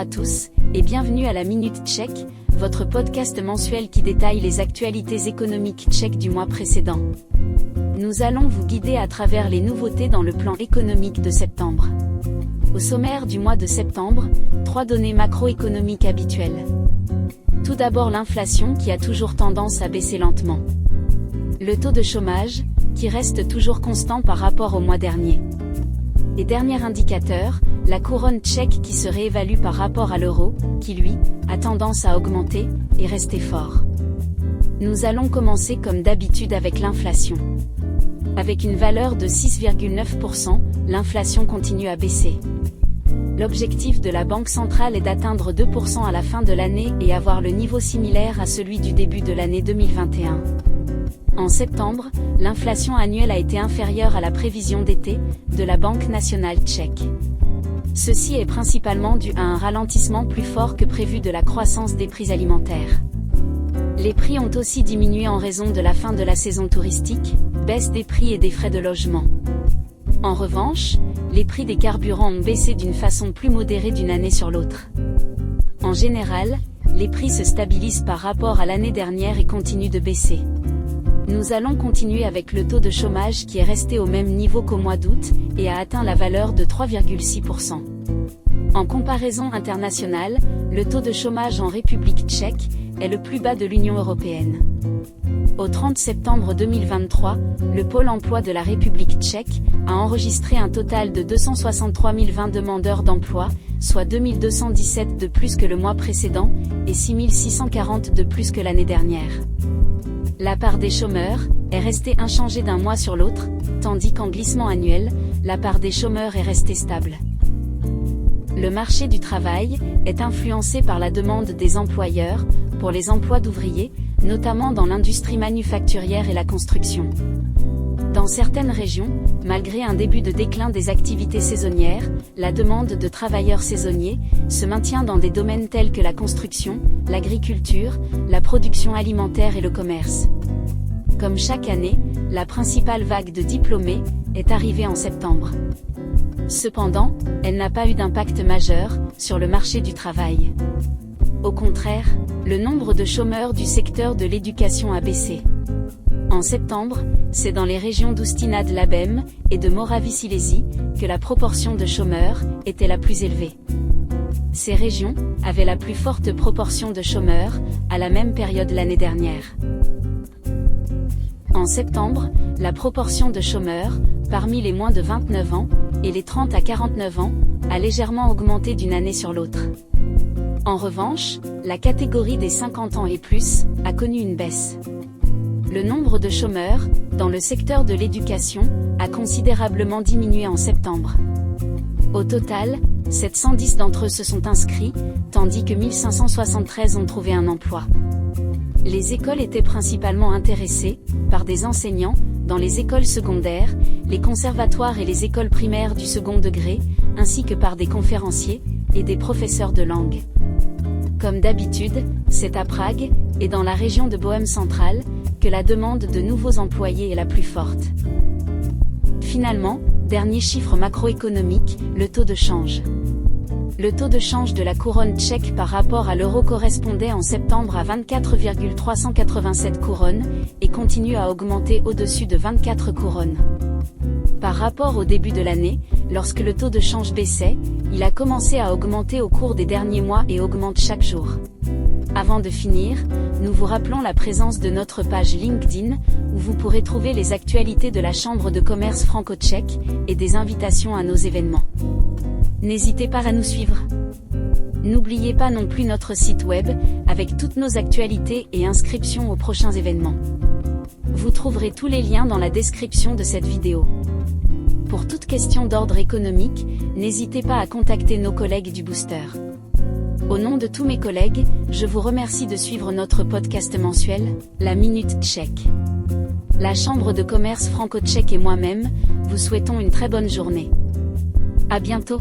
à tous, et bienvenue à la Minute Tchèque, votre podcast mensuel qui détaille les actualités économiques tchèques du mois précédent. Nous allons vous guider à travers les nouveautés dans le plan économique de septembre. Au sommaire du mois de septembre, 3 données macroéconomiques habituelles. Tout d'abord l'inflation qui a toujours tendance à baisser lentement. Le taux de chômage, qui reste toujours constant par rapport au mois dernier. Et dernier indicateur, la couronne tchèque qui se réévalue par rapport à l'euro, qui lui, a tendance à augmenter, et rester fort. Nous allons commencer comme d'habitude avec l'inflation. Avec une valeur de 6,9%, l'inflation continue à baisser. L'objectif de la Banque centrale est d'atteindre 2% à la fin de l'année et avoir le niveau similaire à celui du début de l'année 2021. En septembre, l'inflation annuelle a été inférieure à la prévision d'été de la Banque nationale tchèque. Ceci est principalement dû à un ralentissement plus fort que prévu de la croissance des prix alimentaires. Les prix ont aussi diminué en raison de la fin de la saison touristique, baisse des prix et des frais de logement. En revanche, les prix des carburants ont baissé d'une façon plus modérée d'une année sur l'autre. En général, les prix se stabilisent par rapport à l'année dernière et continuent de baisser. Nous allons continuer avec le taux de chômage qui est resté au même niveau qu'au mois d'août, et a atteint la valeur de 3,6%. En comparaison internationale, le taux de chômage en République tchèque est le plus bas de l'Union européenne. Au 30 septembre 2023, le Pôle emploi de la République tchèque a enregistré un total de 263 020 demandeurs d'emploi, soit 2217 de plus que le mois précédent, et 6640 de plus que l'année dernière. La part des chômeurs est restée inchangée d'un mois sur l'autre, tandis qu'en glissement annuel, la part des chômeurs est restée stable. Le marché du travail est influencé par la demande des employeurs pour les emplois d'ouvriers, notamment dans l'industrie manufacturière et la construction. Dans certaines régions, malgré un début de déclin des activités saisonnières, la demande de travailleurs saisonniers se maintient dans des domaines tels que la construction, l'agriculture, la production alimentaire et le commerce. Comme chaque année, la principale vague de diplômés est arrivée en septembre. Cependant, elle n'a pas eu d'impact majeur sur le marché du travail. Au contraire, le nombre de chômeurs du secteur de l'éducation a baissé. En septembre, c'est dans les régions d'Ústí-nad-Labem et de Moravie-Silésie que la proportion de chômeurs était la plus élevée. Ces régions avaient la plus forte proportion de chômeurs à la même période l'année dernière. En septembre, la proportion de chômeurs parmi les moins de 29 ans et les 30 à 49 ans a légèrement augmenté d'une année sur l'autre. En revanche, la catégorie des 50 ans et plus a connu une baisse. Le nombre de chômeurs dans le secteur de l'éducation a considérablement diminué en septembre. Au total, 710 d'entre eux se sont inscrits, tandis que 1573 ont trouvé un emploi. Les écoles étaient principalement intéressées par des enseignants dans les écoles secondaires, les conservatoires et les écoles primaires du second degré, ainsi que par des conférenciers et des professeurs de langue. Comme d'habitude, c'est à Prague, et dans la région de Bohême centrale, que la demande de nouveaux employés est la plus forte. Finalement, dernier chiffre macroéconomique, le taux de change. Le taux de change de la couronne tchèque par rapport à l'euro correspondait en septembre à 24,387 couronnes, et continue à augmenter au-dessus de 24 couronnes. Par rapport au début de l'année, lorsque le taux de change baissait, il a commencé à augmenter au cours des derniers mois et augmente chaque jour. Avant de finir, nous vous rappelons la présence de notre page LinkedIn, où vous pourrez trouver les actualités de la Chambre de commerce franco-tchèque, et des invitations à nos événements. N'hésitez pas à nous suivre. N'oubliez pas non plus notre site web, avec toutes nos actualités et inscriptions aux prochains événements. Vous trouverez tous les liens dans la description de cette vidéo. Pour toute question d'ordre économique, n'hésitez pas à contacter nos collègues du Booster. Au nom de tous mes collègues, je vous remercie de suivre notre podcast mensuel, la Minute Tchèque. La Chambre de commerce franco-tchèque et moi-même, vous souhaitons une très bonne journée. À bientôt.